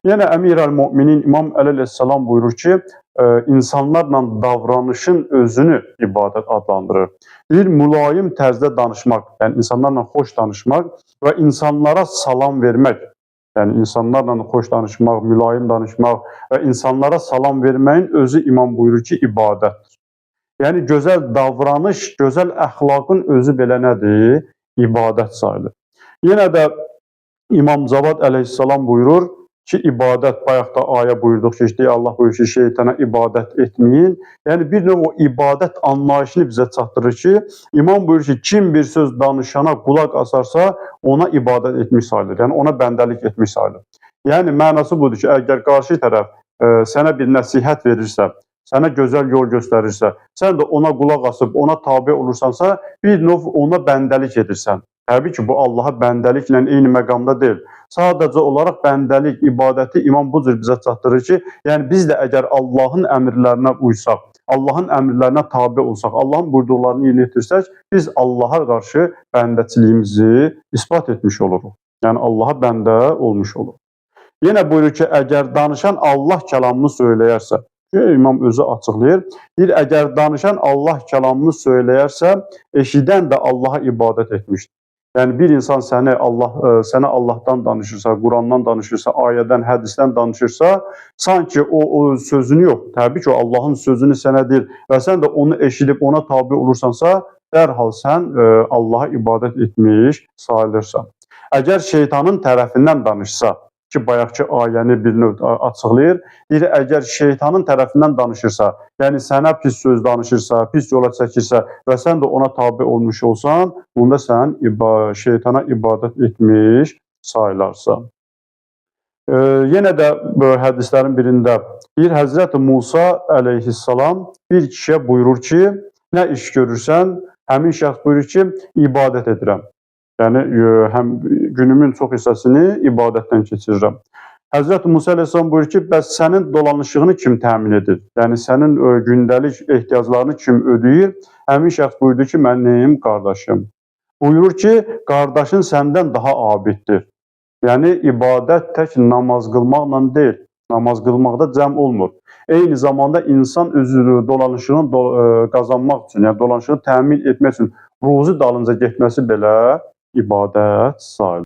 Yenə Əmir-əl-Möminin İmam Əli əleyhissalam buyurur ki, insanlarla davranışın özünü ibadət adlandırır. Deyir, mülayim tərzdə danışmaq, yəni insanlarla xoş danışmaq və insanlara salam vermək, yəni insanlarla xoş danışmaq, mülayim danışmaq və insanlara salam verməyin özü imam buyurur ki, ibadətdir. Yəni gözəl davranış, gözəl əxlaqın özü belə nədir? İbadət sayılır. Yenə də İmam Cavad əleyhissalam buyurur ki, ibadət, bayaq da ayə buyurduq ki, Allah buyurur ki, şeytana ibadət etməyin. Yəni bir növ o ibadət anlayışını bizə çatdırır ki, imam buyurur ki, kim bir söz danışana qulaq asarsa, ona ibadət etmiş sayılır. Yəni ona bəndəlik etmiş sayılır. Yəni mənası budur ki, əgər qarşı tərəf sənə bir nəsihət verirsə, sənə gözəl yol göstərirsə, sən də ona qulaq asıb, ona tabe olursansa, bir növ ona bəndəlik edirsən. Təbii ki, bu Allaha bəndəliklə eyni məqamda deyil. Sadəcə olaraq bəndəlik, ibadəti imam bu cür bizə çatdırır ki, yəni biz də əgər Allahın əmrlərinə uysaq, Allahın əmrlərinə tabe olsaq, Allahın buyurduqlarını yerinə yetirsək, biz Allaha qarşı bəndəçiliyimizi isbat etmiş oluruq. Yəni Allaha bəndə olmuş oluruq. Yenə buyurur ki, əgər danışan Allah kəlamını söyləyərsə, İmam özü açıqlayır. Deyir, əgər danışan Allah kəlamını söyləyərsə, eşidən də Allaha ibadət etmişdir. Yəni bir insan sənə Allahdan danışırsa, Qurandan danışırsa, ayədən, hədisdən danışırsa, sanki o sözünü yox, təbii ki, o Allahın sözünü sənə deyir və sən də onu eşidib ona tabi olursansa, dərhal sən Allaha ibadət etmiş sayılırsan. Əgər şeytanın tərəfindən danışsa, ki, bayaqki ayəni bir növ açıqlayır. Deyir, əgər şeytanın tərəfindən danışırsa, yəni sənə pis söz danışırsa, pis yola çəkirsə və sən də ona tabi olmuş olsan, bunda sən şeytana ibadət etmiş sayılarsan. Yenə də hədislərin birində deyir, Həzrəti Musa əleyhissalam bir kişiyə buyurur ki, nə iş görürsən, həmin şəxs buyurur ki, ibadət edirəm. Yəni, həm günümün çox hissəsini ibadətdən keçirirəm. Həzrəti Musa əleyhissalam buyurur ki, bəs sənin dolanışığını kim təmin edir? Yəni, sənin gündəlik ehtiyaclarını kim ödəyir? Həmin şəxs buyurdu ki, mənim qardaşım. Buyurur ki, qardaşın səndən daha abiddir. Yəni, ibadət tək namaz qılmaqla deyil, namaz qılmaqda cəm olmur. Eyni zamanda insan özü dolanışığını qazanmaq üçün, yəni dolanışığını təmin etmək üçün ruzi dalınca getməsi belə ibadət sayılır.